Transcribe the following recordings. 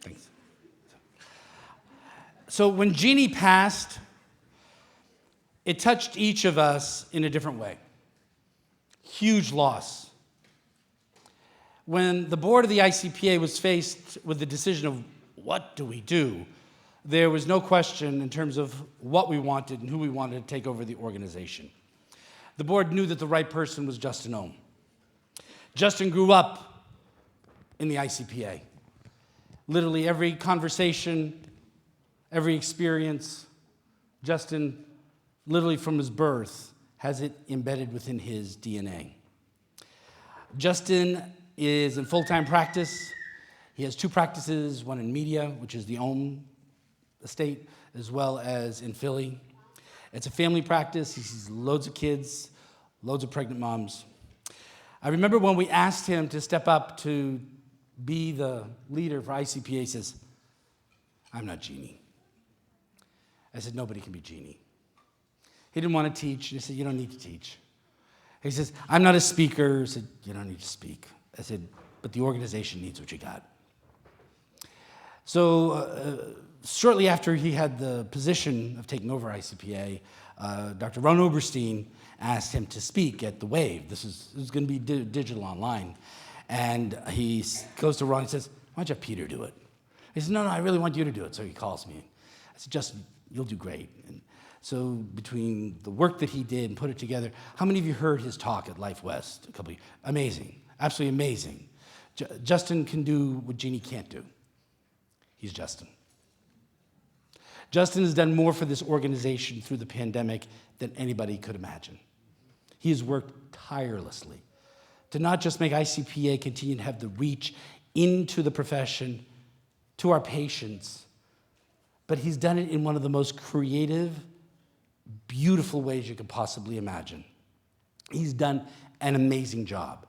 Thanks. So when Jeannie passed, it touched each of us in a different way. Huge loss. When the board of the ICPA was faced with the decision of what do we do, there was no question in terms of what we wanted and who we wanted to take over the organization. The board knew that the right person was Justin Ohm. Justin grew up in the ICPA. Literally every conversation, every experience, Justin, literally from his birth, has it embedded within his DNA. Justin is in full-time practice. He has 2 practices, one in media, which is the Ohm estate, as well as in Philly. It's a family practice. He sees loads of kids, loads of pregnant moms. I remember when we asked him to step up to be the leader for ICPA, he says, I'm not Jeannie. I said, nobody can be Jeannie. He didn't want to teach. And I said, you don't need to teach. He says, I'm not a speaker. I said, you don't need to speak. I said, but the organization needs what you got. So shortly after he had the position of taking over ICPA, Dr. Ron Oberstein asked him to speak at the Wave. This was going to be digital online. And he goes to Ron and says, why don't you have Peter do it? He says, no, I really want you to do it. So he calls me. I said, Justin, you'll do great. And so between the work that he did and put it together, how many of you heard his talk at Life West a couple of years? Amazing, absolutely amazing. Justin can do what Jeannie can't do. He's Justin. Justin has done more for this organization through the pandemic than anybody could imagine. He has worked tirelessly to not just make ICPA continue to have the reach into the profession, to our patients, but he's done it in one of the most creative, beautiful ways you could possibly imagine. He's done an amazing job.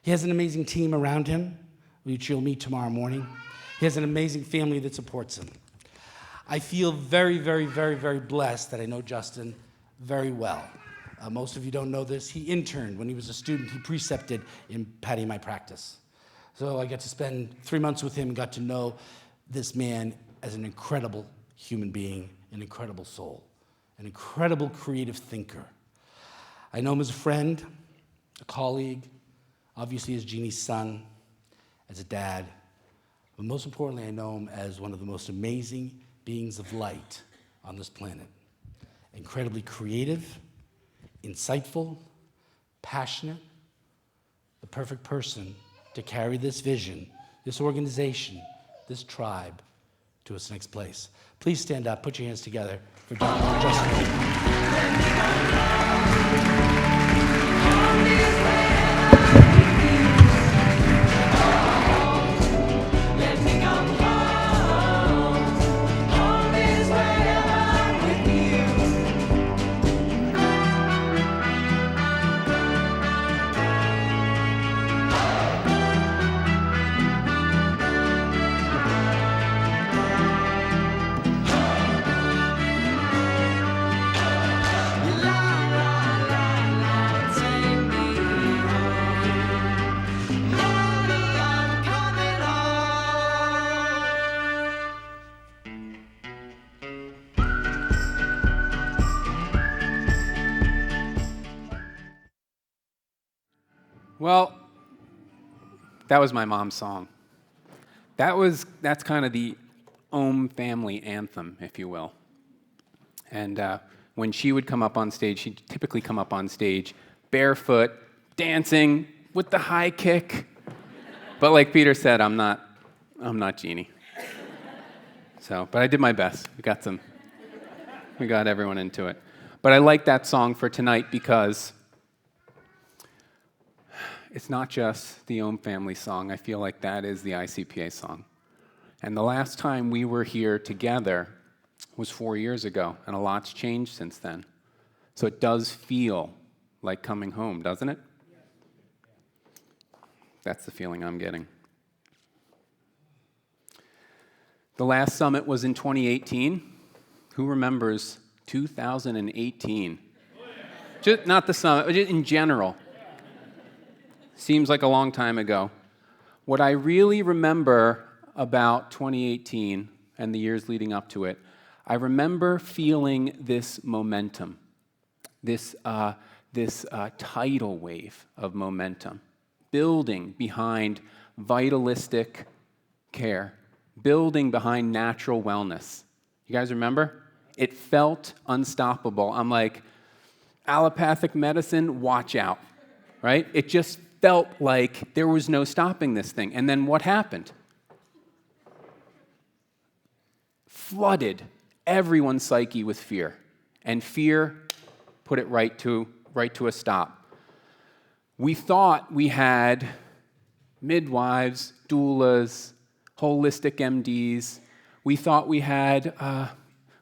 He has an amazing team around him, which you'll meet tomorrow morning. He has an amazing family that supports him. I feel very, very, very, very blessed that I know Justin very well. Most of you don't know this. He interned when he was a student. He precepted in Patty My Practice. So I got to spend 3 months with him and got to know this man as an incredible human being, an incredible soul, an incredible creative thinker. I know him as a friend, a colleague, obviously as Jeannie's son, as a dad, but most importantly, I know him as one of the most amazing beings of light on this planet. Incredibly creative, insightful, passionate, the perfect person to carry this vision, this organization, this tribe to its next place. Please stand up, put your hands together for Dr. Justin. Well, that was my mom's song. That's kind of the Ohm family anthem, if you will. And when she would come up on stage, she'd typically come up on stage barefoot, dancing with the high kick. But like Peter said, I'm not Jeannie. So, but I did my best. We got everyone into it. But I like that song for tonight because it's not just the Ohm family song. I feel like that is the ICPA song. And the last time we were here together was 4 years ago, and a lot's changed since then. So it does feel like coming home, doesn't it? That's the feeling I'm getting. The last summit was in 2018. Who remembers 2018? Just not the summit, but in general. Seems like a long time ago. What I really remember about 2018 and the years leading up to it, I remember feeling this momentum, this tidal wave of momentum, building behind vitalistic care, building behind natural wellness. You guys remember? It felt unstoppable. I'm like, allopathic medicine, watch out, right? It just felt like there was no stopping this thing. And then what happened? Flooded everyone's psyche with fear. And fear put it right to a stop. We thought we had midwives, doulas, holistic MDs. We thought we had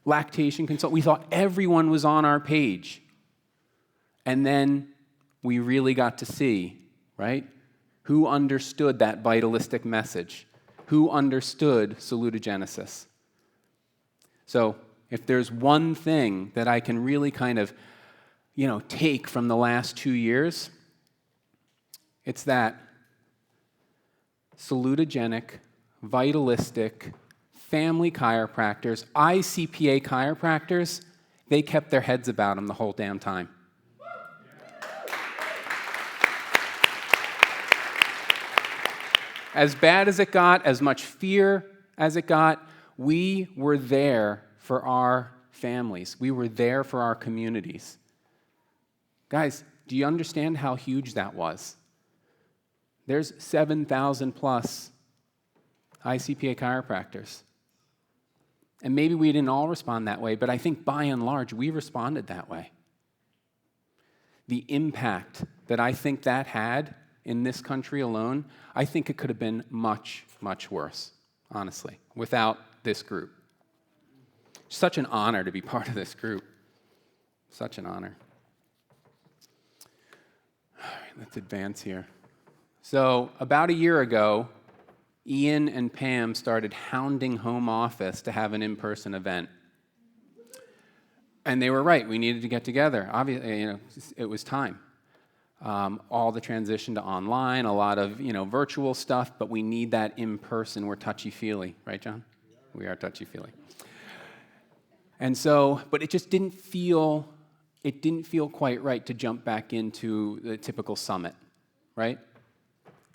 lactation consultants. We thought everyone was on our page. And then we really got to see, right, who understood that vitalistic message, who understood salutogenesis. So if there's one thing that I can really kind of, take from the last 2 years, it's that salutogenic, vitalistic, family chiropractors, ICPA chiropractors, they kept their heads about them the whole damn time. As bad as it got, as much fear as it got, we were there for our families. We were there for our communities. Guys, do you understand how huge that was? There's 7,000 plus ICPA chiropractors. And maybe we didn't all respond that way, but I think by and large, we responded that way. The impact that I think that had in this country alone, I think it could have been much, much worse, honestly, without this group. Such an honor to be part of this group. Such an honor. All right, let's advance here. So about a year ago, Ian and Pam started hounding home office to have an in-person event. And they were right, we needed to get together. Obviously, it was time. All the transition to online, a lot of, virtual stuff, but we need that in person. We're touchy-feely, right, John? Yeah. We are touchy-feely. And so, but it just didn't feel quite right to jump back into the typical summit, right?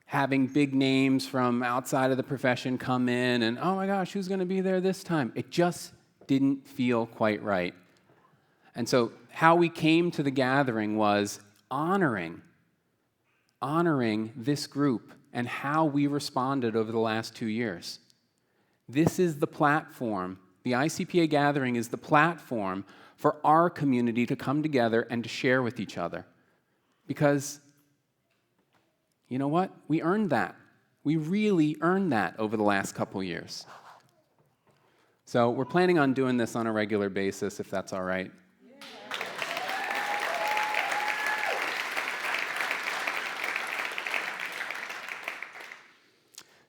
Having big names from outside of the profession come in and, oh my gosh, who's going to be there this time? It just didn't feel quite right. And so how we came to the gathering was honoring this group and how we responded over the last 2 years. This is the platform. The ICPA Gathering is the platform for our community to come together and to share with each other. Because, you know what? We earned that. We really earned that over the last couple years. So we're planning on doing this on a regular basis, if that's all right.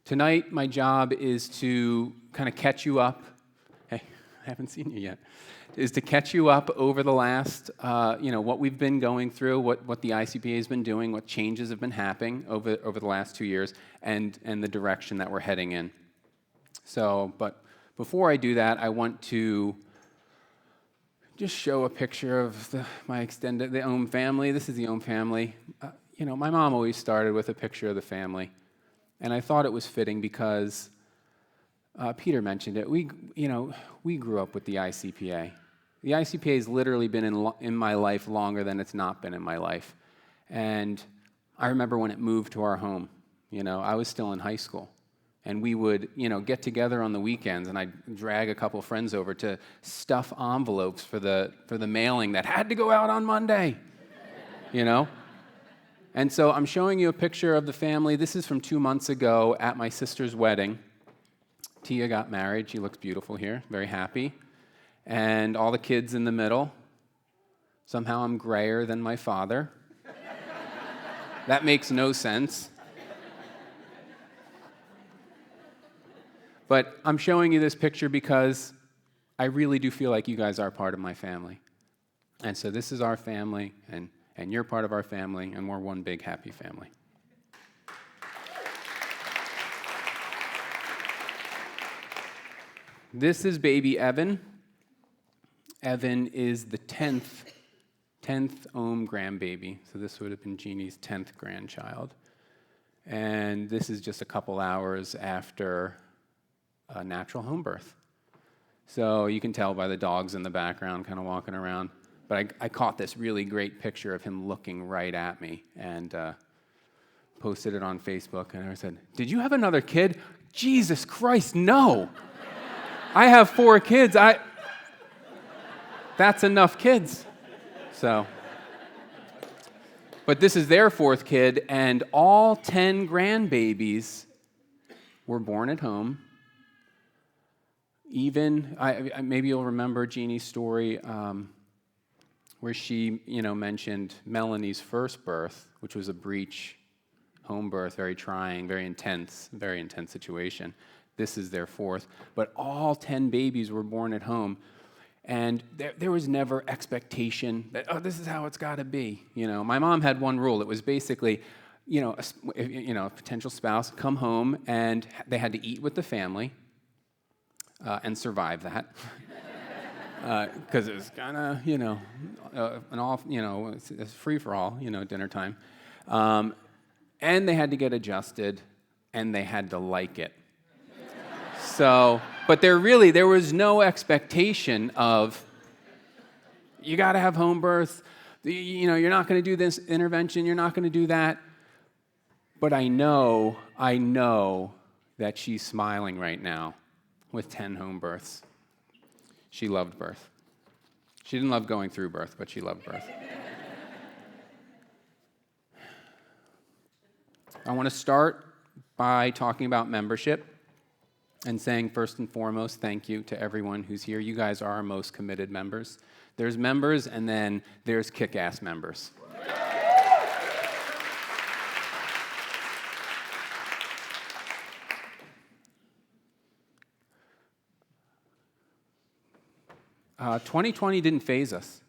Tonight, my job is to kind of catch you up. Hey, I haven't seen you yet. Is to catch you up over the last, what we've been going through, what the ICPA has been doing, what changes have been happening over the last 2 years, and the direction that we're heading in. So, but before I do that, I want to just show a picture of the Ohm family. This is the Ohm family. My mom always started with a picture of the family. And I thought it was fitting because Peter mentioned it. We grew up with the ICPA. The ICPA has literally been in my life longer than it's not been in my life. And I remember when it moved to our home. I was still in high school. And we would, get together on the weekends, and I'd drag a couple friends over to stuff envelopes for the mailing that had to go out on Monday. And so I'm showing you a picture of the family. This is from 2 months ago at my sister's wedding. Tia got married. She looks beautiful here, very happy. And all the kids in the middle. Somehow I'm grayer than my father. That makes no sense. But I'm showing you this picture because I really do feel like you guys are part of my family. And so this is our family, and you're part of our family, and we're one big happy family. This is baby Evan. Evan is the 10th Ohm grandbaby. So this would have been Jeannie's 10th grandchild. And this is just a couple hours after a natural home birth. So you can tell by the dogs in the background kind of walking around. But I caught this really great picture of him looking right at me and posted it on Facebook. And I said, "Did you have another kid?" Jesus Christ, no. I have 4 kids. That's enough kids. So, but this is their 4th kid, and all 10 grandbabies were born at home. Even, maybe you'll remember Jeannie's story where she, mentioned Melanie's first birth, which was a breech home birth, very trying, very intense situation. This is their 4th. But all 10 babies were born at home. And there was never expectation that, oh, this is how it's got to be. My mom had one rule. It was basically, a potential spouse come home and they had to eat with the family and survive that. Because it was kind of, an all, it's free for all, dinner time. And they had to get adjusted and they had to like it. So, but there was no expectation of, you got to have home birth, you're not going to do this intervention, you're not going to do that. But I know that she's smiling right now with 10 home births. She loved birth. She didn't love going through birth, but she loved birth. I want to start by talking about membership and saying, first and foremost, thank you to everyone who's here. You guys are our most committed members. There's members, and then there's kick-ass members. Uh, 2020 didn't faze us,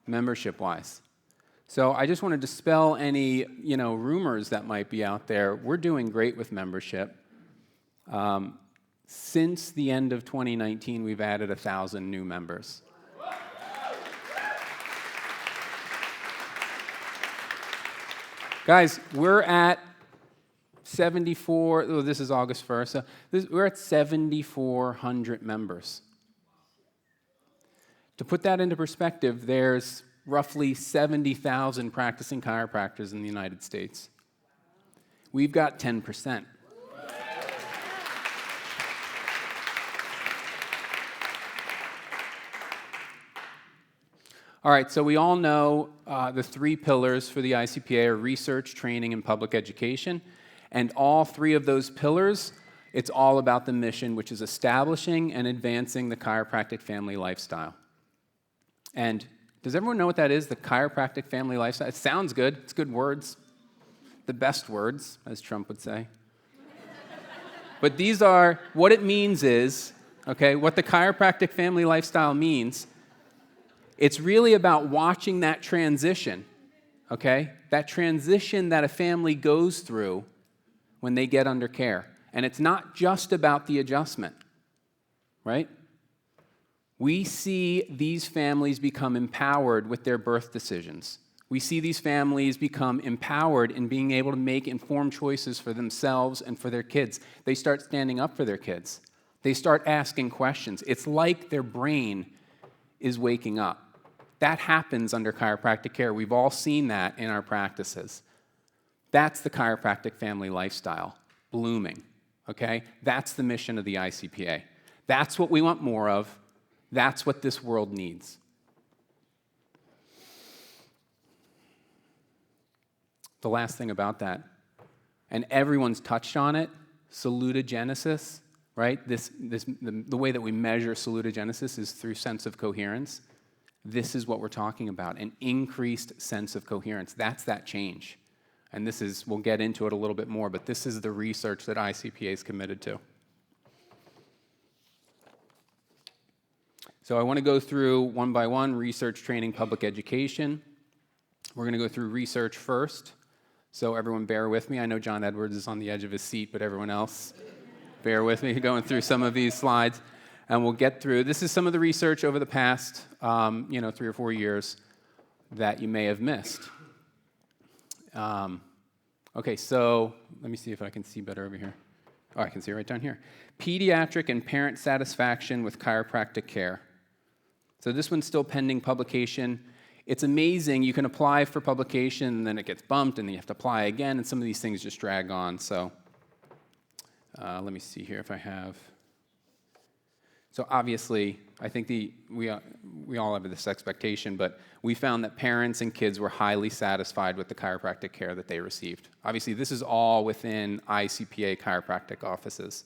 membership-wise. So I just want to dispel any, rumors that might be out there. We're doing great with membership. Since the end of 2019, we've added 1,000 new members. Guys, we're at 74, this is August 1st, so we're at 7,400 members. To put that into perspective, there's roughly 70,000 practicing chiropractors in the United States. We've got 10%. All right, so we all know the 3 pillars for the ICPA are research, training, and public education. And all 3 of those pillars, it's all about the mission, which is establishing and advancing the chiropractic family lifestyle. And does everyone know what that is, the chiropractic family lifestyle? It sounds good. It's good words. The best words, as Trump would say. But these are, what it means is, what the chiropractic family lifestyle means, it's really about watching that transition, that transition that a family goes through when they get under care. And it's not just about the adjustment, right? We see these families become empowered with their birth decisions. We see these families become empowered in being able to make informed choices for themselves and for their kids. They start standing up for their kids. They start asking questions. It's like their brain is waking up. That happens under chiropractic care. We've all seen that in our practices. That's the chiropractic family lifestyle, blooming, That's the mission of the ICPA. That's what we want more of. That's what this world needs. The last thing about that, and everyone's touched on it, salutogenesis, right? The way that we measure salutogenesis is through sense of coherence. This is what we're talking about, an increased sense of coherence. That's that change. And we'll get into it a little bit more, but this is the research that ICPA is committed to. So I want to go through one by one, research, training, public education. We're going to go through research first. So everyone bear with me. I know John Edwards is on the edge of his seat, but everyone else, bear with me going through some of these slides. and we'll get through. This is some of the research over the past 3 or 4 years that you may have missed. Okay, so let me see if I can see better over here. Oh, I can see it right down here. Pediatric and parent satisfaction with chiropractic care. So this one's still pending publication. It's amazing. You can apply for publication, and then it gets bumped, and then you have to apply again, and some of these things just drag on. So let me see here if I have. So obviously, I think we all have this expectation, but we found that parents and kids were highly satisfied with the chiropractic care that they received. Obviously, this is all within ICPA chiropractic offices.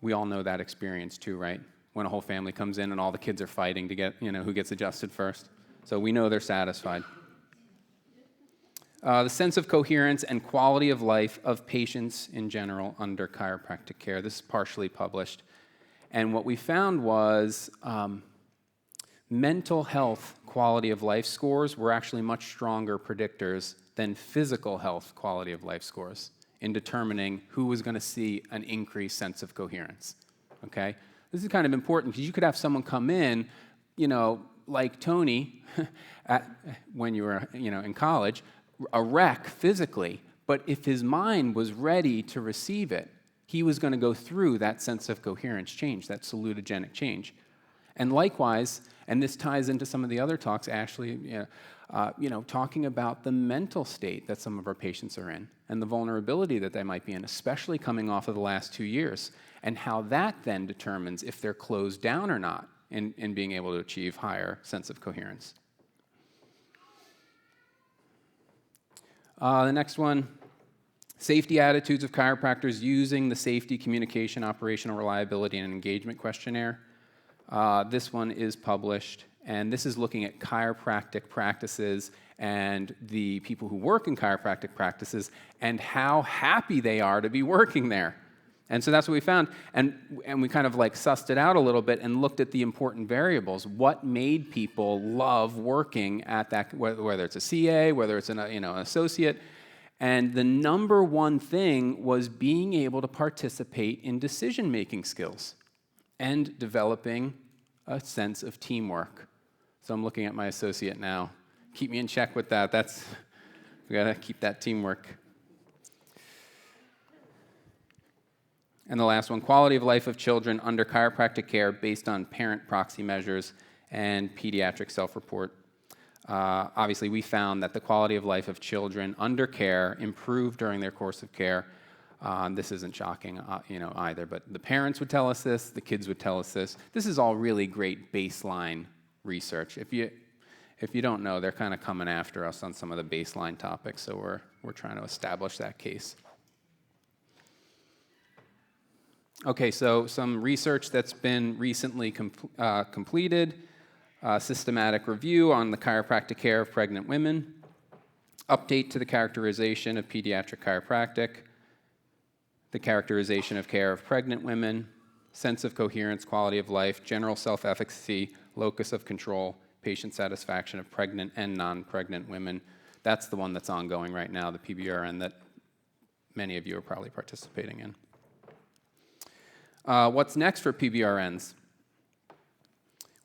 We all know that experience too, right? When a whole family comes in and all the kids are fighting to get, who gets adjusted first. So we know they're satisfied. The sense of coherence and quality of life of patients in general under chiropractic care. This is partially published. And what we found was mental health quality of life scores were actually much stronger predictors than physical health quality of life scores in determining who was going to see an increased sense of coherence. Okay? This is kind of important because you could have someone come in, like Tony, when you were, in college, a wreck physically, but if his mind was ready to receive it, he was going to go through that sense of coherence change, that salutogenic change. And likewise, and this ties into some of the other talks, Ashley, talking about the mental state that some of our patients are in and the vulnerability that they might be in, especially coming off of the last 2 years, and how that then determines if they're closed down or not in being able to achieve higher sense of coherence. The next one, safety attitudes of chiropractors using the Safety, Communication, Operational Reliability, and Engagement Questionnaire. This one is published, and this is looking at chiropractic practices and the people who work in chiropractic practices and how happy they are to be working there. And so that's what we found, and we kind of sussed it out a little bit and looked at the important variables. What made people love working at that, whether it's a CA, whether it's an associate, and the number one thing was being able to participate in decision-making skills and developing a sense of teamwork. So I'm looking at my associate now. Keep me in check with that. We gotta keep that teamwork. And the last one, quality of life of children under chiropractic care based on parent proxy measures and pediatric self-report. Obviously, we found that the quality of life of children under care improved during their course of care. This isn't shocking, either, but the parents would tell us this, the kids would tell us this. This is all really great baseline research. If you don't know, they're kind of coming after us on some of the baseline topics, so we're trying to establish that case. Okay, so some research that's been recently completed, systematic review on the chiropractic care of pregnant women, update to the characterization of pediatric chiropractic, the characterization of care of pregnant women, sense of coherence, quality of life, general self-efficacy, locus of control, patient satisfaction of pregnant and non-pregnant women. That's the one that's ongoing right now, the PBRN, that many of you are probably participating in. What's next for PBRNs?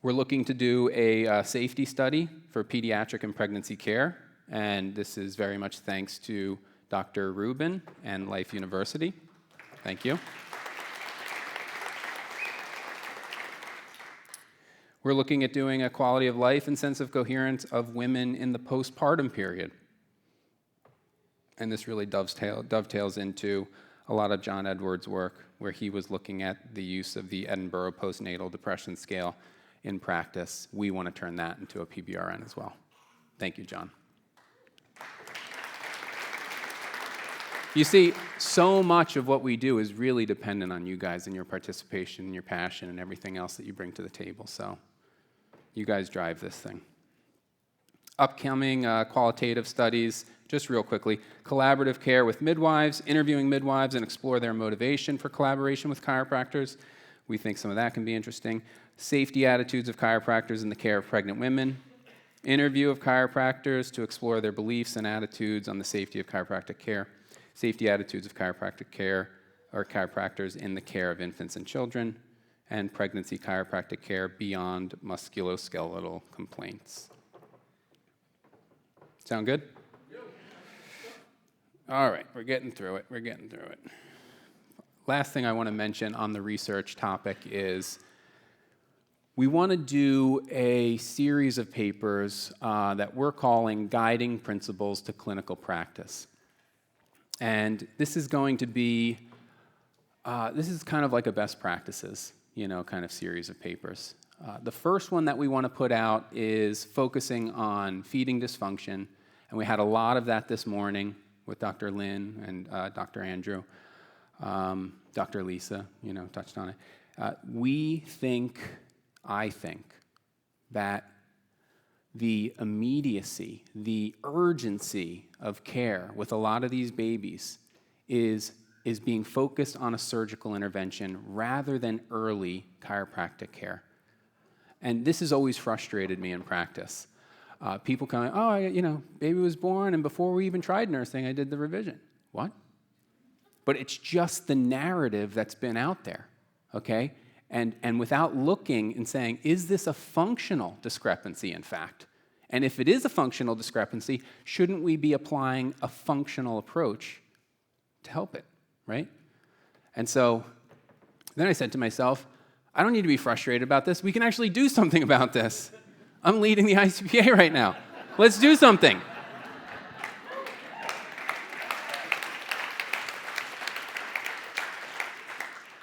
We're looking to do a safety study for pediatric and pregnancy care, and this is very much thanks to Dr. Rubin and Life University. Thank you. We're looking at doing a quality of life and sense of coherence of women in the postpartum period. And this really dovetails into a lot of John Edwards' work, where he was looking at the use of the Edinburgh Postnatal Depression Scale in practice. We want to turn that into a PBRN as well. Thank you, John. You see, so much of what we do is really dependent on you guys and your participation and your passion and everything else that you bring to the table. So you guys drive this thing. Upcoming qualitative studies, just real quickly, collaborative care with midwives, interviewing midwives and explore their motivation for collaboration with chiropractors. We think some of that can be interesting. Safety attitudes of chiropractors in the care of pregnant women. Interview of chiropractors to explore their beliefs and attitudes on the safety of chiropractic care. Safety attitudes of chiropractic care or chiropractors in the care of infants and children, and pregnancy chiropractic care beyond musculoskeletal complaints. Sound good? All right, we're getting through it. Last thing I want to mention on the research topic is we want to do a series of papers that we're calling Guiding Principles to Clinical Practice. And this is going to be, this is kind of like a best practices, kind of series of papers. The first one that we want to put out is focusing on feeding dysfunction, and we had a lot of that this morning with Dr. Lynn and Dr. Andrew. Dr. Lisa, touched on it. I think that the immediacy, the urgency of care with a lot of these babies is being focused on a surgical intervention rather than early chiropractic care. And this has always frustrated me in practice. People come, baby was born, and before we even tried nursing, I did the revision. What? But it's just the narrative that's been out there, okay? And without looking and saying, is this a functional discrepancy, in fact? And if it is a functional discrepancy, shouldn't we be applying a functional approach to help it, right? And so then I said to myself, I don't need to be frustrated about this. We can actually do something about this. I'm leading the ICPA right now. Let's do something.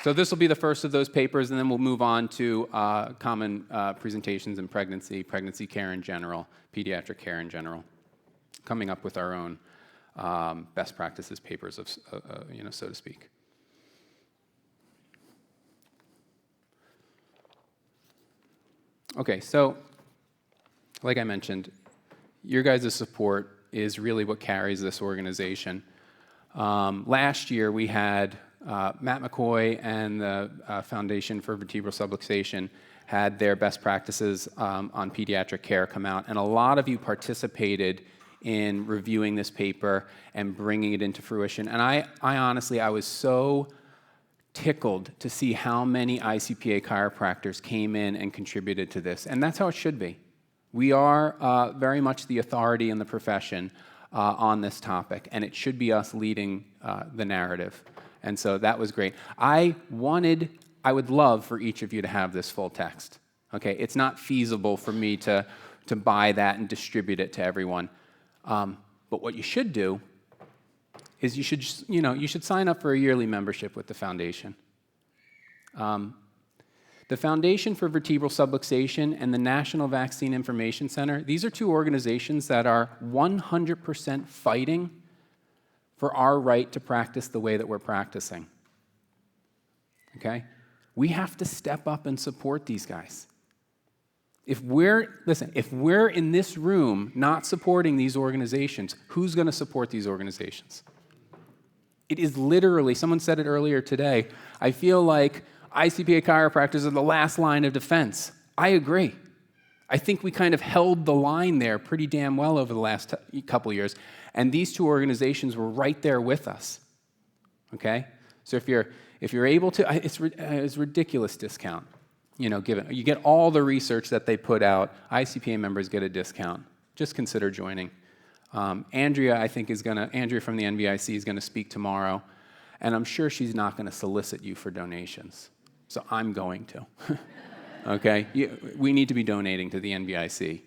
So this will be the first of those papers, and then we'll move on to common presentations in pregnancy care in general, pediatric care in general, coming up with our own best practices papers, so to speak. Okay, so like I mentioned, your guys' support is really what carries this organization. Last year, we had Matt McCoy and the Foundation for Vertebral Subluxation had their best practices on pediatric care come out, and a lot of you participated in reviewing this paper and bringing it into fruition. And I honestly, I was so tickled to see how many ICPA chiropractors came in and contributed to this, and that's how it should be. We are very much the authority in the profession on this topic, and it should be us leading the narrative. And so that was great. I would love for each of you to have this full text. Okay, it's not feasible for me to buy that and distribute it to everyone. But what you should do is you should sign up for a yearly membership with the foundation. The Foundation for Vertebral Subluxation and the National Vaccine Information Center, these are two organizations that are 100% fighting for our right to practice the way that we're practicing. Okay? We have to step up and support these guys. If we're in this room not supporting these organizations, who's going to support these organizations? It is literally, someone said it earlier today, I feel like ICPA chiropractors are the last line of defense. I agree. I think we kind of held the line there pretty damn well over the last couple of years, and these two organizations were right there with us. Okay? So if you're able to, it's a ridiculous discount. Given you get all the research that they put out, ICPA members get a discount. Just consider joining. Andrea from the NVIC is gonna speak tomorrow, and I'm sure she's not gonna solicit you for donations. So I'm going to. Okay? We need to be donating to the NVIC.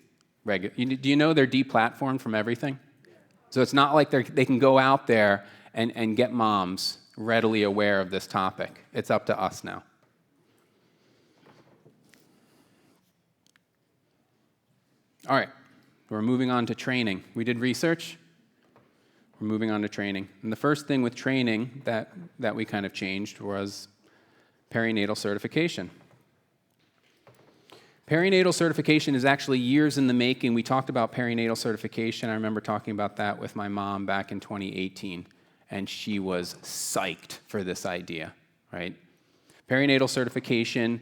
Do you know they're deplatformed from everything? So it's not like they can go out there and get moms readily aware of this topic. It's up to us now. All right, we're moving on to training. We did research. We're moving on to training. And the first thing with training that we kind of changed was perinatal certification. Perinatal certification is actually years in the making. We talked about perinatal certification. I remember talking about that with my mom back in 2018, and she was psyched for this idea, right? Perinatal certification,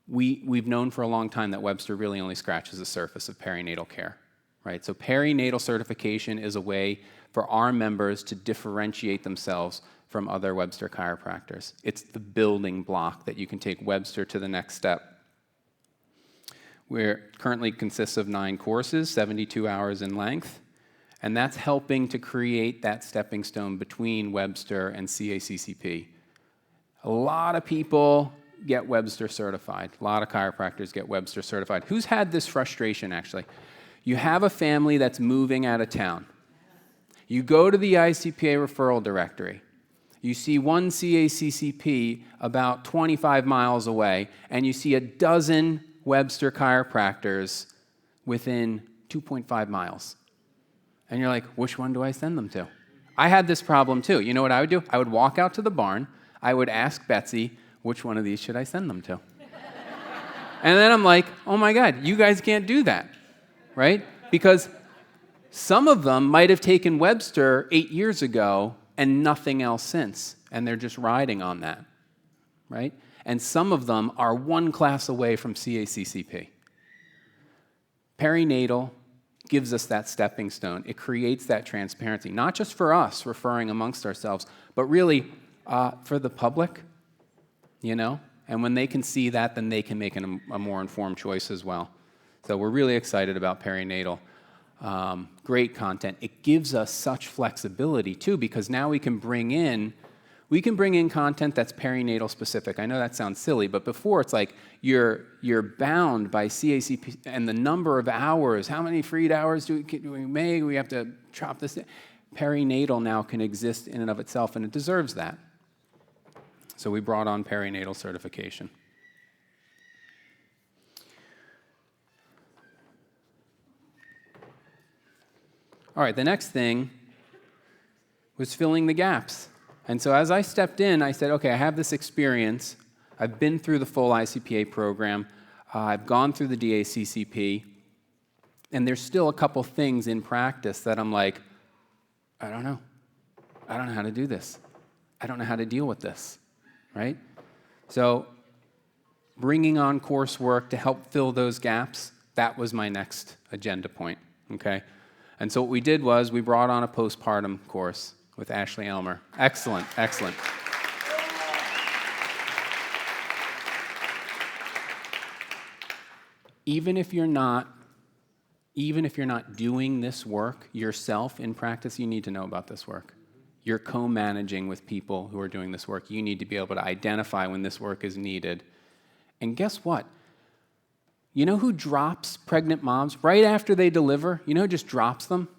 we've known for a long time that Webster really only scratches the surface of perinatal care, right? So perinatal certification is a way for our members to differentiate themselves from other Webster chiropractors. It's the building block that you can take Webster to the next step. It currently consists of 9 courses, 72 hours in length, and that's helping to create that stepping stone between Webster and CACCP. A lot of people get Webster certified. A lot of chiropractors get Webster certified. Who's had this frustration, actually? You have a family that's moving out of town. You go to the ICPA referral directory. You see one CACCP about 25 miles away, and you see a dozen Webster chiropractors within 2.5 miles. And you're like, which one do I send them to? I had this problem too. You know what I would do? I would walk out to the barn. I would ask Betsy, which one of these should I send them to? And then I'm like, oh my God, you guys can't do that, right? Because some of them might have taken Webster 8 years ago and nothing else since, and they're just riding on that, right? And some of them are one class away from CACCP. Perinatal gives us that stepping stone. It creates that transparency, not just for us referring amongst ourselves, but really for the public, you know? And when they can see that, then they can make a more informed choice as well. So we're really excited about perinatal. Great content. It gives us such flexibility too, because now we can bring in content that's perinatal specific. I know that sounds silly, but before it's like you're bound by CACP and the number of hours. How many freed hours do we make? We have to chop this in. Perinatal now can exist in and of itself, and it deserves that. So we brought on perinatal certification. All right, the next thing was filling the gaps. And so as I stepped in, I said, okay, I have this experience. I've been through the full ICPA program. I've gone through the DACCP. And there's still a couple things in practice that I'm like, I don't know. I don't know how to do this. I don't know how to deal with this, right? So bringing on coursework to help fill those gaps, that was my next agenda point, okay? And so what we did was we brought on a postpartum course with Ashley Elmer. Excellent, excellent. Even if you're not doing this work yourself in practice, you need to know about this work. You're co-managing with people who are doing this work. You need to be able to identify when this work is needed. And guess what? You know who drops pregnant moms right after they deliver? You know who just drops them?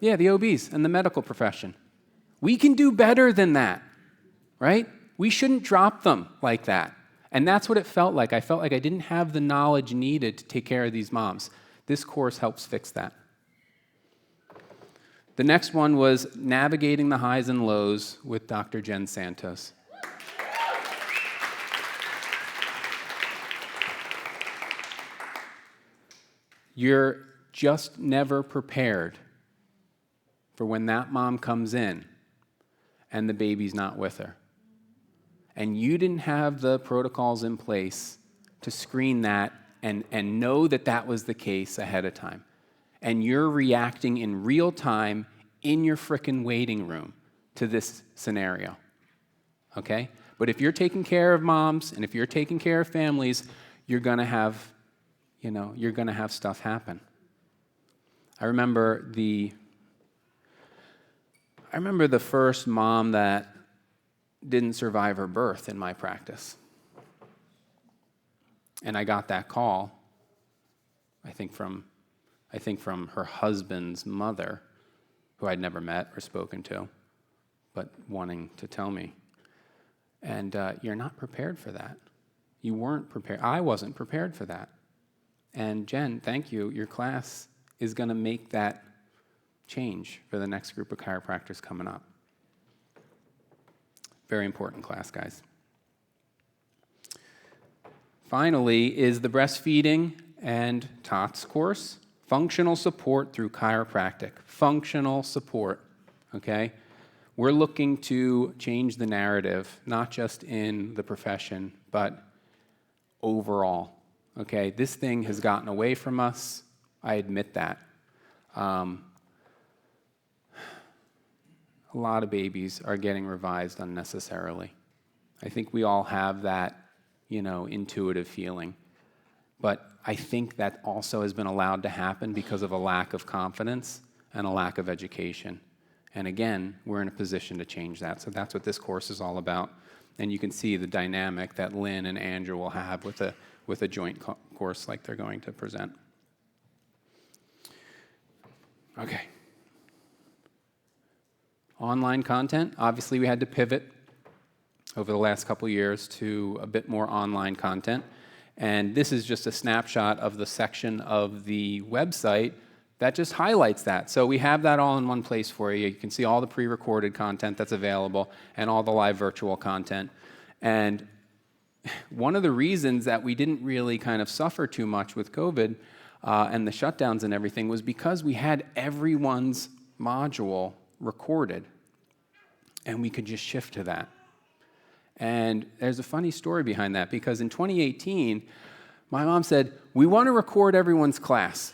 Yeah, the OBs and the medical profession. We can do better than that, right? We shouldn't drop them like that. And that's what it felt like. I felt like I didn't have the knowledge needed to take care of these moms. This course helps fix that. The next one was navigating the highs and lows with Dr. Jen Santos. You're just never prepared for when that mom comes in and the baby's not with her. And you didn't have the protocols in place to screen that and know that that was the case ahead of time. And you're reacting in real time in your frickin' waiting room to this scenario, okay? But if you're taking care of moms and if you're taking care of families, you're gonna have stuff happen. I remember the first mom that didn't survive her birth in my practice. And I got that call, I think from her husband's mother, who I'd never met or spoken to, but wanting to tell me. And you're not prepared for that. You weren't prepared. I wasn't prepared for that. And Jen, thank you. Your class is going to make that change for the next group of chiropractors coming up. Very important class, guys. Finally is the breastfeeding and TOTS course, functional support through chiropractic. Functional support, okay? We're looking to change the narrative, not just in the profession, but overall, okay? This thing has gotten away from us. I admit that. a lot of babies are getting revised unnecessarily. I think we all have that, intuitive feeling. But I think that also has been allowed to happen because of a lack of confidence and a lack of education. And again, we're in a position to change that. So that's what this course is all about. And you can see the dynamic that Lynn and Andrew will have with a joint course like they're going to present. Okay. Online content. Obviously, we had to pivot over the last couple of years to a bit more online content. And this is just a snapshot of the section of the website that just highlights that. So we have that all in one place for you. You can see all the pre-recorded content that's available and all the live virtual content. And one of the reasons that we didn't really kind of suffer too much with COVID and the shutdowns and everything was because we had everyone's module recorded, and we could just shift to that. And there's a funny story behind that, because in 2018, my mom said, we want to record everyone's class.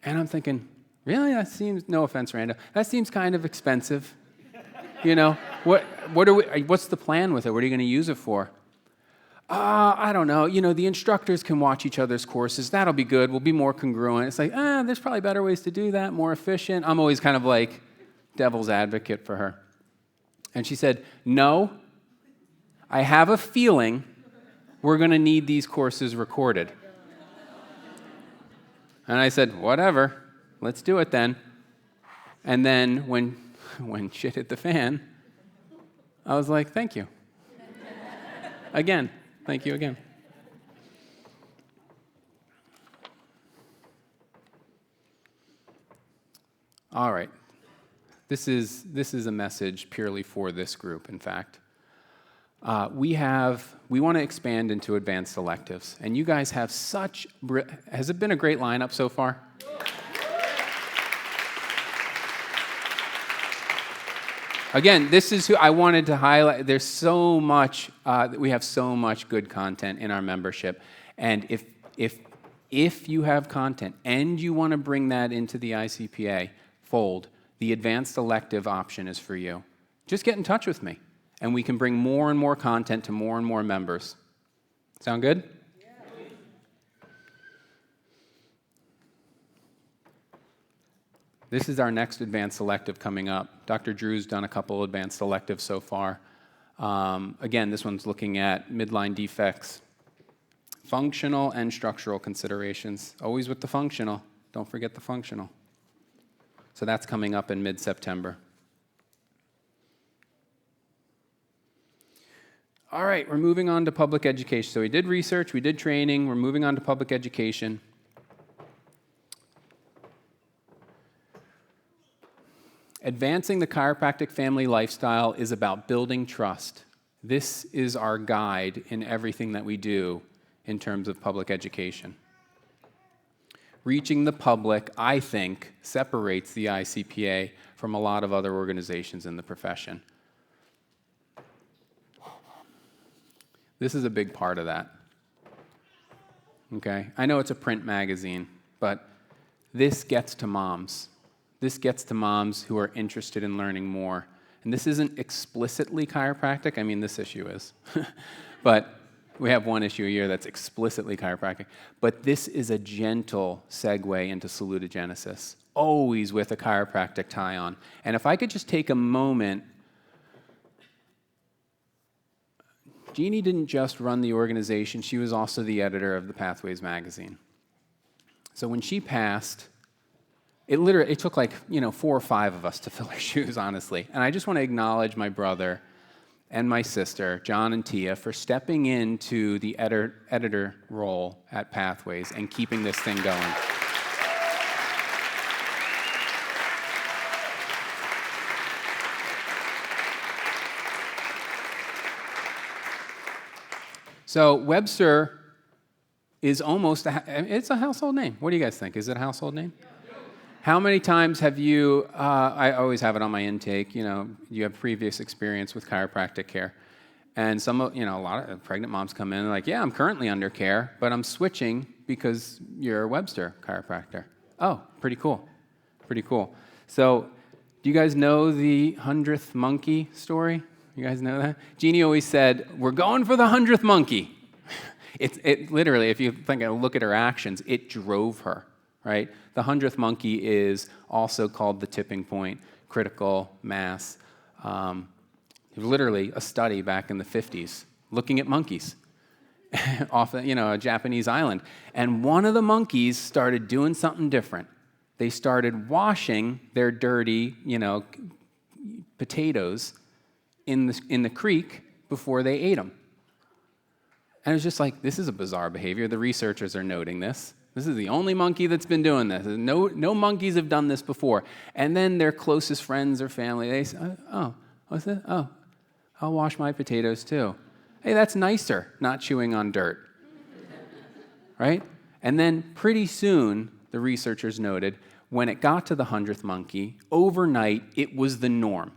And I'm thinking, really? That seems, no offense, Randa, that seems kind of expensive. What's the plan with it? What are you going to use it for? I don't know. The instructors can watch each other's courses. That'll be good. We'll be more congruent. It's like, there's probably better ways to do that, more efficient. I'm always kind of like devil's advocate for her. And she said, no, I have a feeling we're going to need these courses recorded. And I said, whatever, let's do it then. And then when shit hit the fan, I was like, thank you. Again, thank you again. All right. This is a message purely for this group, in fact. We want to expand into advanced electives, and you guys have has it been a great lineup so far? Again, this is who I wanted to highlight. There's so much, we have so much good content in our membership, and if you have content and you want to bring that into the ICPA fold, the advanced elective option is for you. Just get in touch with me, and we can bring more and more content to more and more members. Sound good? Yeah. This is our next advanced elective coming up. Dr. Drew's done a couple advanced electives so far. Again, this one's looking at midline defects, functional and structural considerations. Always with the functional. Don't forget the functional. So that's coming up in mid-September. All right, we're moving on to public education. So we did research, we did training, we're moving on to public education. Advancing the chiropractic family lifestyle is about building trust. This is our guide in everything that we do in terms of public education. Reaching the public, I think, separates the ICPA from a lot of other organizations in the profession. This is a big part of that. Okay? I know it's a print magazine, but this gets to moms. This gets to moms who are interested in learning more. And this isn't explicitly chiropractic. I mean, this issue is. But we have one issue a year that's explicitly chiropractic. But this is a gentle segue into salutogenesis, always with a chiropractic tie-on. And if I could just take a moment, Jeannie didn't just run the organization, she was also the editor of the Pathways magazine. So when she passed, it took like 4 or 5 of us to fill her shoes, honestly. And I just want to acknowledge my brother and my sister, John and Tia, for stepping into the editor role at Pathways and keeping this thing going. So Webster is almost, it's a household name. What do you guys think? Is it a household name? How many times have you, I always have it on my intake, you have previous experience with chiropractic care. And a lot of pregnant moms come in and like, yeah, I'm currently under care, but I'm switching because you're a Webster chiropractor. Oh, pretty cool. Pretty cool. So Do you guys know the 100th monkey story? You guys know that? Jeannie always said, we're going for the 100th monkey. It literally, if you think and look at her actions, it drove her, right? The 100th monkey is also called the tipping point, critical mass. Literally a study back in the 50s looking at monkeys off a Japanese island. And one of the monkeys started doing something different. They started washing their dirty, potatoes in the creek before they ate them. And it was just like, this is a bizarre behavior. The researchers are noting this. This is the only monkey that's been doing this. No monkeys have done this before. And then their closest friends or family, they say, oh, what's that? Oh, I'll wash my potatoes too. Hey, that's nicer, not chewing on dirt. Right? And then pretty soon, the researchers noted, when it got to the 100th monkey, overnight, it was the norm.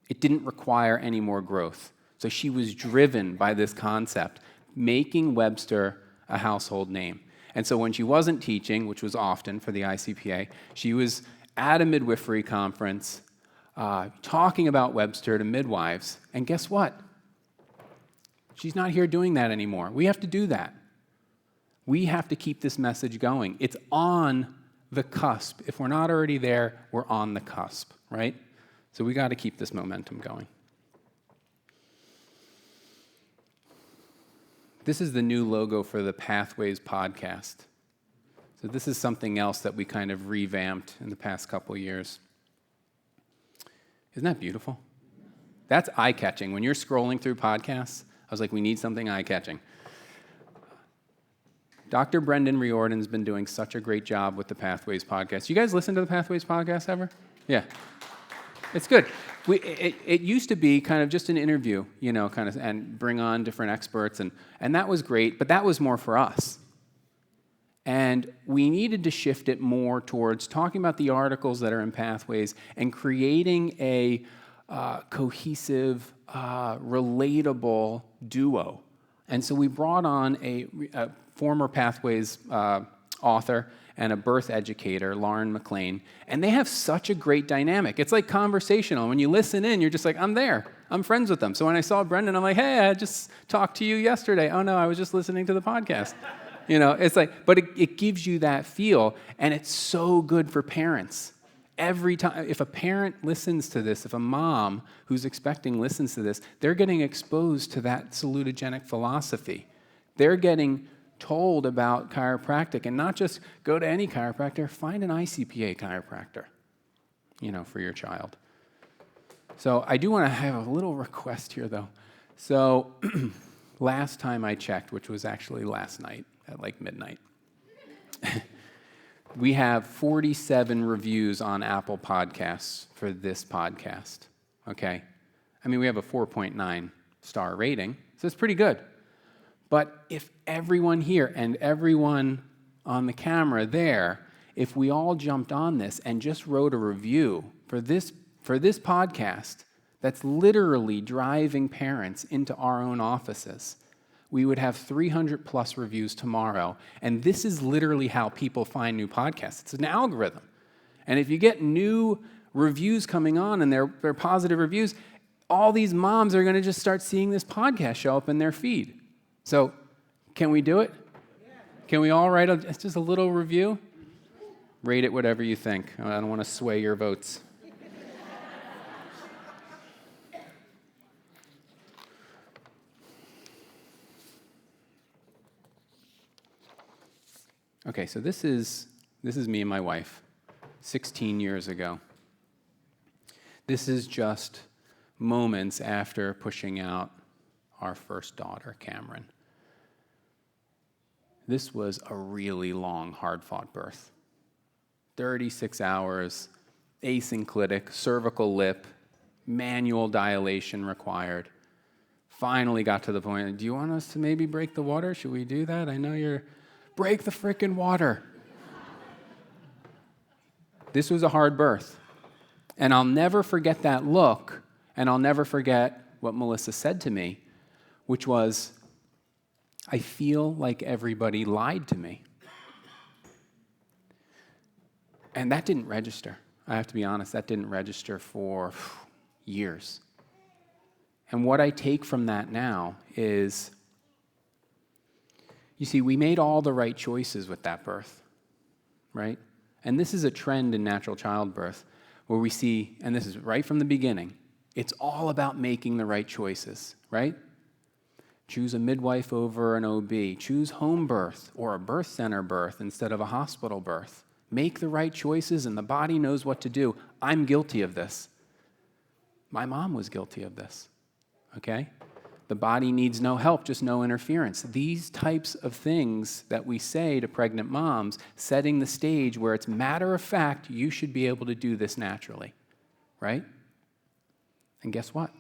It didn't require any more growth. So she was driven by this concept, making Webster a household name. And so when she wasn't teaching, which was often for the ICPA, she was at a midwifery conference talking about Webster to midwives. And guess what? She's not here doing that anymore. We have to do that. We have to keep this message going. It's on the cusp. If we're not already there, we're on the cusp, right? So we got to keep this momentum going. This is the new logo for the Pathways podcast. So this is something else that we kind of revamped in the past couple years. Isn't that beautiful? That's eye-catching. When you're scrolling through podcasts, I was like, we need something eye-catching. Dr. Brendan Riordan's been doing such a great job with the Pathways podcast. You guys listen to the Pathways podcast ever? Yeah. It's good. It used to be kind of just an interview, and bring on different experts, and that was great, but that was more for us. And we needed to shift it more towards talking about the articles that are in Pathways and creating a cohesive, relatable duo. And so we brought on a former Pathways author and a birth educator, Lauren McLean, and they have such a great dynamic. It's like conversational. When you listen in, you're just like, I'm there. I'm friends with them. So when I saw Brendan, I'm like, hey, I just talked to you yesterday. Oh, no, I was just listening to the podcast. It's like, but it gives you that feel, and it's so good for parents. Every time, if a parent listens to this, if a mom who's expecting listens to this, they're getting exposed to that salutogenic philosophy. They're getting told about chiropractic, and not just go to any chiropractor, find an ICPA chiropractor, for your child. So I do want to have a little request here, though. So last time I checked, which was actually last night at like midnight, we have 47 reviews on Apple Podcasts for this podcast, okay? I mean, we have a 4.9 star rating, so it's pretty good. But if everyone here and everyone on the camera there, if we all jumped on this and just wrote a review for this podcast that's literally driving parents into our own offices, we would have 300 plus reviews tomorrow. And this is literally how people find new podcasts. It's an algorithm. And if you get new reviews coming on and they're positive reviews, all these moms are going to just start seeing this podcast show up in their feed. So can we do it? Yeah. Can we all write just a little review? Rate it whatever you think. I don't want to sway your votes. Okay, so this is me and my wife, 16 years ago. This is just moments after pushing out our first daughter, Cameron. This was a really long, hard-fought birth. 36 hours, asynclitic, cervical lip, manual dilation required. Finally got to the point, do you want us to maybe break the water? Should we do that? I know you're... Break the frickin' water. This was a hard birth. And I'll never forget that look, and I'll never forget what Melissa said to me, which was, I feel like everybody lied to me. And that didn't register. I have to be honest, that didn't register for years. And what I take from that now is, you see, we made all the right choices with that birth, right? And this is a trend in natural childbirth where we see, and this is right from the beginning, it's all about making the right choices, right? Choose a midwife over an OB. Choose home birth or a birth center birth instead of a hospital birth. Make the right choices and the body knows what to do. I'm guilty of this. My mom was guilty of this, okay? The body needs no help, just no interference. These types of things that we say to pregnant moms, setting the stage where it's matter of fact, you should be able to do this naturally, right? And guess what?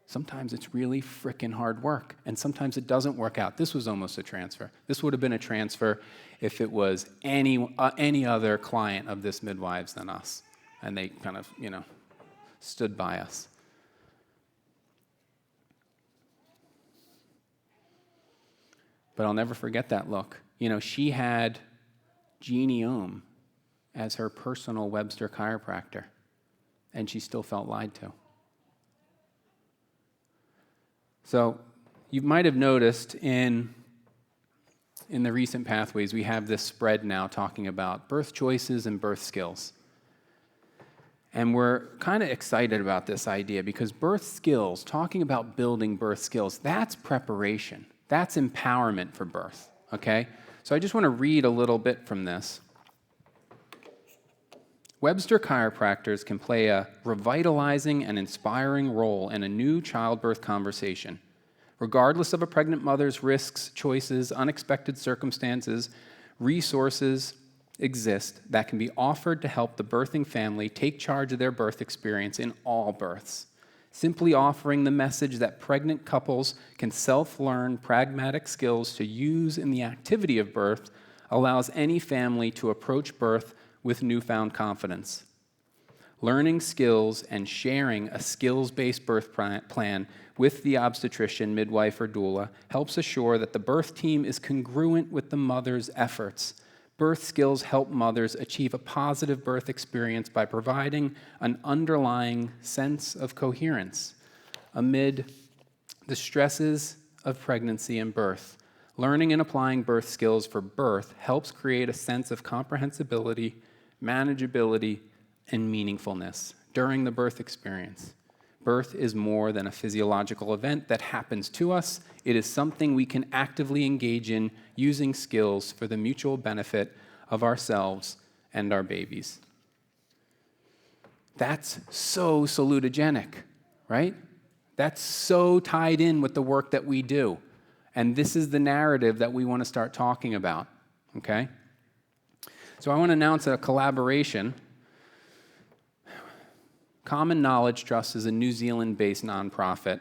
Sometimes it's really frickin' hard work, and sometimes it doesn't work out. This was almost a transfer. This would have been a transfer if it was any other client of this midwives than us, and they kind of, stood by us. But I'll never forget that look. She had Jeannie Ohm as her personal Webster chiropractor, and she still felt lied to. So you might have noticed in the recent pathways, we have this spread now talking about birth choices and birth skills. And we're kind of excited about this idea because birth skills, talking about building birth skills, that's preparation. That's empowerment for birth, okay? So I just want to read a little bit from this. Webster chiropractors can play a revitalizing and inspiring role in a new childbirth conversation. Regardless of a pregnant mother's risks, choices, unexpected circumstances, resources exist that can be offered to help the birthing family take charge of their birth experience in all births. Simply offering the message that pregnant couples can self-learn pragmatic skills to use in the activity of birth allows any family to approach birth with newfound confidence. Learning skills and sharing a skills-based birth plan with the obstetrician, midwife, or doula helps assure that the birth team is congruent with the mother's efforts. Birth skills help mothers achieve a positive birth experience by providing an underlying sense of coherence amid the stresses of pregnancy and birth. Learning and applying birth skills for birth helps create a sense of comprehensibility, manageability, and meaningfulness during the birth experience. Birth is more than a physiological event that happens to us. It is something we can actively engage in using skills for the mutual benefit of ourselves and our babies. That's so salutogenic, right? That's so tied in with the work that we do. And this is the narrative that we want to start talking about, okay? So I want to announce a collaboration. Common Knowledge Trust is a New Zealand-based nonprofit,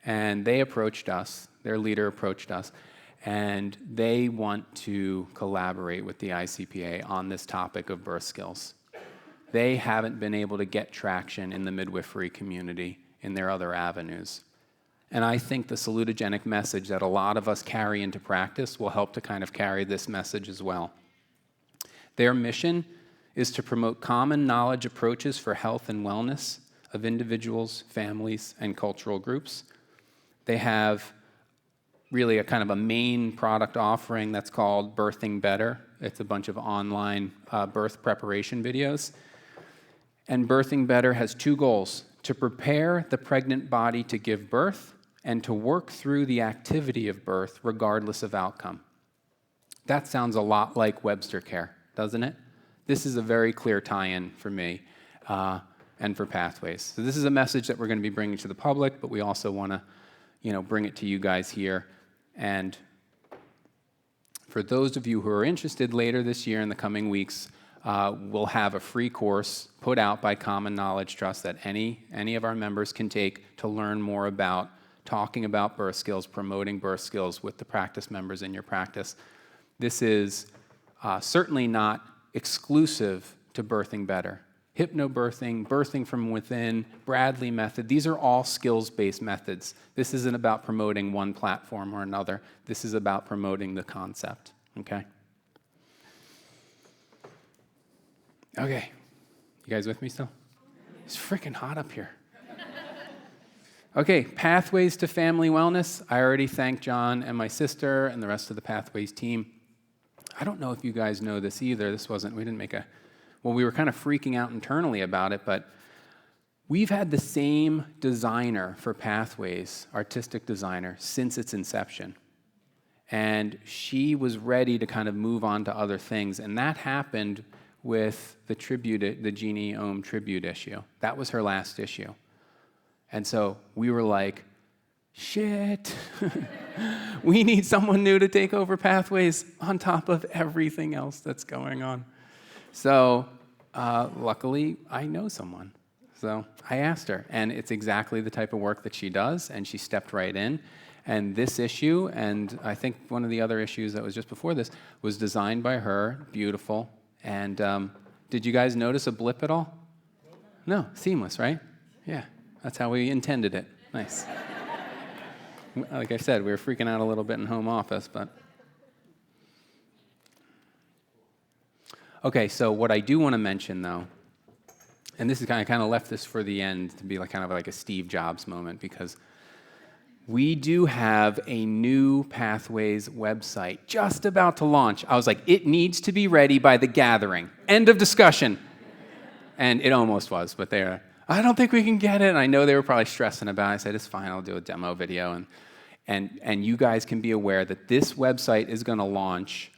and they approached us, their leader approached us, and they want to collaborate with the ICPA on this topic of birth skills. They haven't been able to get traction in the midwifery community in their other avenues. And I think the salutogenic message that a lot of us carry into practice will help to kind of carry this message as well. Their mission is to promote common knowledge approaches for health and wellness of individuals, families, and cultural groups. They have really a kind of a main product offering that's called Birthing Better. It's a bunch of online birth preparation videos. And Birthing Better has two goals: to prepare the pregnant body to give birth and to work through the activity of birth regardless of outcome. That sounds a lot like Webster Care, doesn't it? This is a very clear tie-in for me and for Pathways. So this is a message that we're going to be bringing to the public, but we also want to, bring it to you guys here. And for those of you who are interested, later this year in the coming weeks, we'll have a free course put out by Common Knowledge Trust that any of our members can take to learn more about talking about birth skills, promoting birth skills with the practice members in your practice. This is certainly not exclusive to Birthing Better. Hypnobirthing, birthing from within, Bradley method, these are all skills-based methods. This isn't about promoting one platform or another. This is about promoting the concept, okay? Okay, You guys with me still? It's freaking hot up here. Okay, Pathways to Family Wellness. I already thanked John and my sister and the rest of the Pathways team. I don't know if you guys know this either. We were kind of freaking out internally about it, but we've had the same designer for Pathways, artistic designer, since its inception. And she was ready to kind of move on to other things, and that happened with the Jeannie Ohm tribute issue. That was her last issue. And so we were like, shit, we need someone new to take over Pathways on top of everything else that's going on. So luckily, I know someone. So I asked her, and it's exactly the type of work that she does, and she stepped right in. And this issue, and I think one of the other issues that was just before this, was designed by her, beautiful. And did you guys notice a blip at all? No, seamless, right? Yeah. That's how we intended it. Nice. Like I said, we were freaking out a little bit in home office, but. Okay, so what I do want to mention, though, and this is kind of left this for the end to be kind of like a Steve Jobs moment, because we do have a new Pathways website just about to launch. I was like, it needs to be ready by the gathering. End of discussion. And it almost was, but I don't think we can get it. And I know they were probably stressing about it. I said, it's fine, I'll do a demo video. And you guys can be aware that this website is going to launch,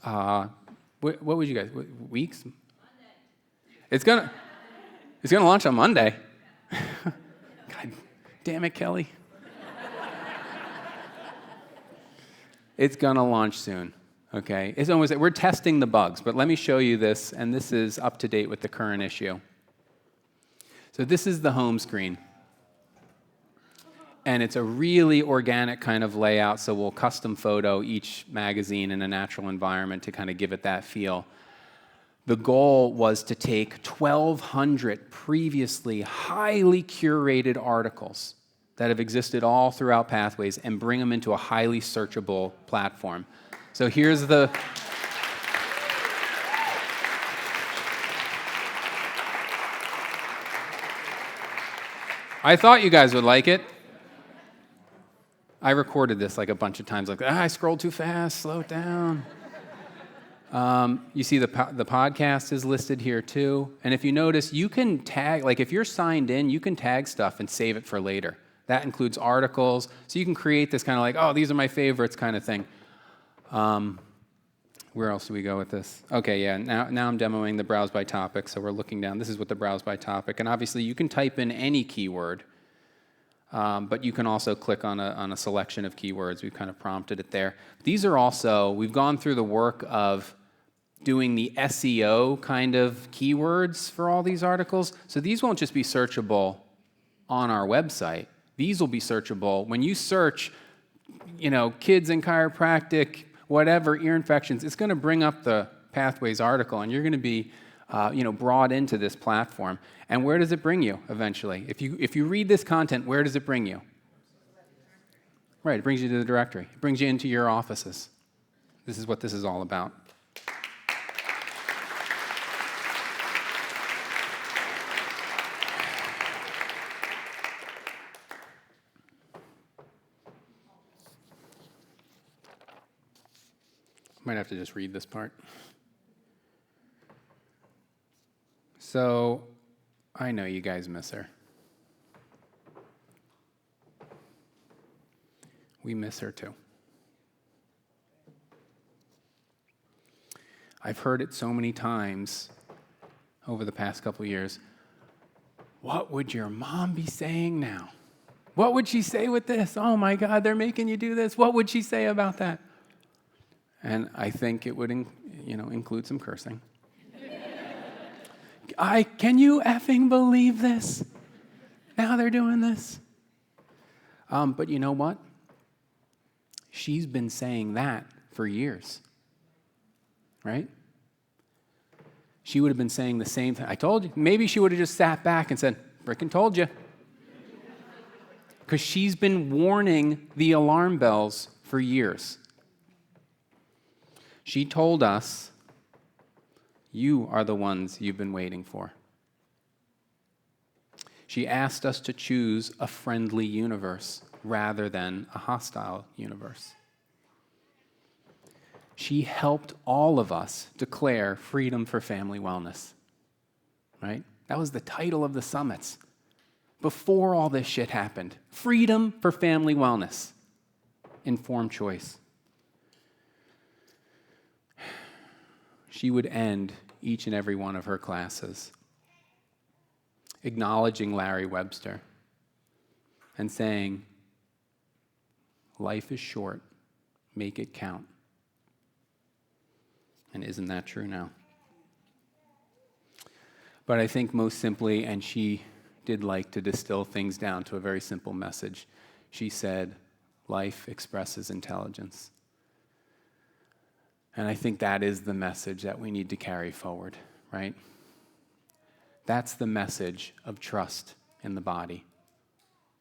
what would you guys, weeks? Monday. It's going to launch on Monday. God damn it, Kelly. It's going to launch soon, okay? We're testing the bugs, but let me show you this, and this is up to date with the current issue. So this is the home screen. And it's a really organic kind of layout, so we'll custom photo each magazine in a natural environment to kind of give it that feel. The goal was to take 1,200 previously highly curated articles that have existed all throughout Pathways and bring them into a highly searchable platform. So here's the... I thought you guys would like it. I recorded this a bunch of times, I scrolled too fast, slow it down. You see the podcast is listed here too. And if you notice, you can tag, if you're signed in, you can tag stuff and save it for later. That includes articles. So you can create this kind of these are my favorites kind of thing. Where else do we go with this? Okay, yeah, now I'm demoing the browse by topic, so we're looking down. This is what the browse by topic, and obviously you can type in any keyword, but you can also click on a selection of keywords. We've kind of prompted it there. These are also, we've gone through the work of doing the SEO kind of keywords for all these articles, so these won't just be searchable on our website. These will be searchable. When you search, kids in chiropractic, whatever, ear infections, it's going to bring up the Pathways article, and you're going to be brought into this platform. And where does it bring you eventually? If you read this content, where does it bring you? Right, it brings you to the directory. It brings you into your offices. This is what this is all about. Might have to just read this part. So, I know you guys miss her. We miss her too. I've heard it so many times over the past couple years. What would your mom be saying now? What would she say with this? Oh my God, they're making you do this. What would she say about that? And I think it would, include some cursing. Can you effing believe this? Now they're doing this. But you know what? She's been saying that for years, right? She would have been saying the same thing. I told you. Maybe she would have just sat back and said, frickin' told you. Because she's been warning the alarm bells for years. She told us, you are the ones you've been waiting for. She asked us to choose a friendly universe rather than a hostile universe. She helped all of us declare freedom for family wellness, right? That was the title of the summits. Before all this shit happened, freedom for family wellness, informed choice. She would end each and every one of her classes acknowledging Larry Webster and saying, life is short, make it count. And isn't that true now? But I think most simply, and she did like to distill things down to a very simple message, she said, life expresses intelligence. And I think that is the message that we need to carry forward, right? That's the message of trust in the body.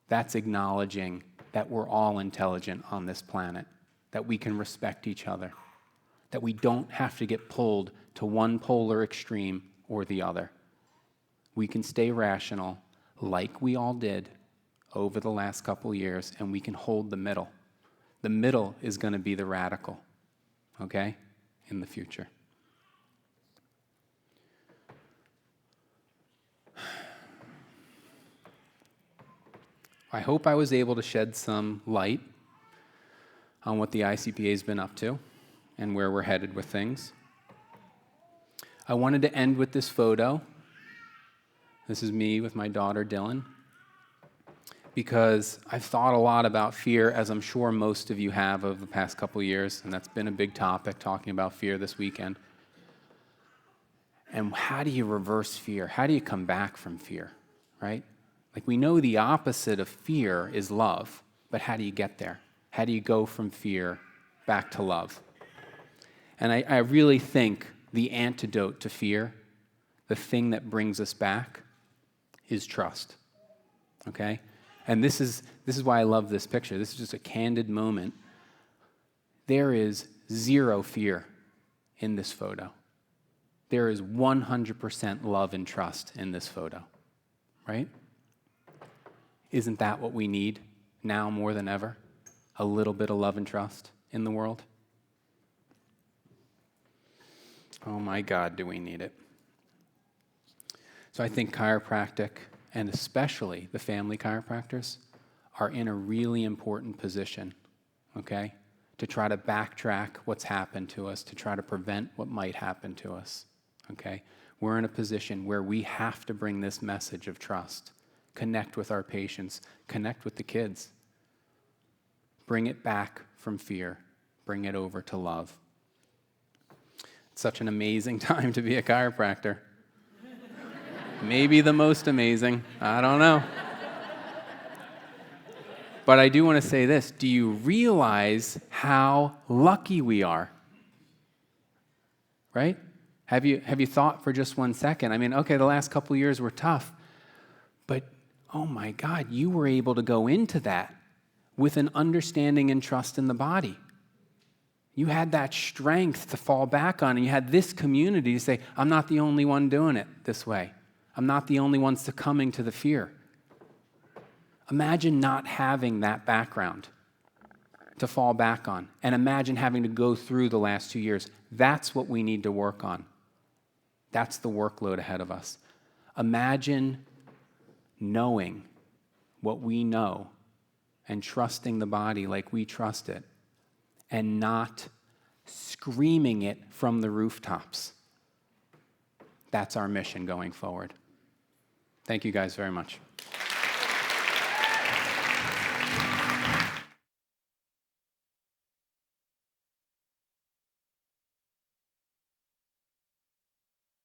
That's acknowledging that we're all intelligent on this planet, that we can respect each other, that we don't have to get pulled to one polar extreme or the other. We can stay rational like we all did over the last couple years, and we can hold the middle. The middle is going to be the radical, okay, in the future. I hope I was able to shed some light on what the ICPA has been up to and where we're headed with things. I wanted to end with this photo. This is me with my daughter, Dylan, because I've thought a lot about fear, as I'm sure most of you have over the past couple of years, and that's been a big topic, talking about fear this weekend. And how do you reverse fear? How do you come back from fear, right? Like, we know the opposite of fear is love, but how do you get there? How do you go from fear back to love? And I really think the antidote to fear, the thing that brings us back, is trust, okay? And this is why I love this picture. This is just a candid moment. There is zero fear in this photo. There is 100% love and trust in this photo, right? Isn't that what we need now more than ever? A little bit of love and trust in the world? Oh my God, do we need it? So I think chiropractic, and especially the family chiropractors, are in a really important position, okay? To try to backtrack what's happened to us, to try to prevent what might happen to us, okay? We're in a position where we have to bring this message of trust, connect with our patients, connect with the kids. Bring it back from fear, bring it over to love. It's such an amazing time to be a chiropractor. Maybe the most amazing, I don't know. But I do want to say this, do you realize how lucky we are? Right? Have you thought for just 1 second? I mean, okay, the last couple of years were tough, but oh my God, you were able to go into that with an understanding and trust in the body. You had that strength to fall back on, and you had this community to say, I'm not the only one doing it this way. I'm not the only one succumbing to the fear. Imagine not having that background to fall back on, and imagine having to go through the last 2 years. That's what we need to work on. That's the workload ahead of us. Imagine knowing what we know and trusting the body like we trust it, and not screaming it from the rooftops. That's our mission going forward. Thank you guys very much.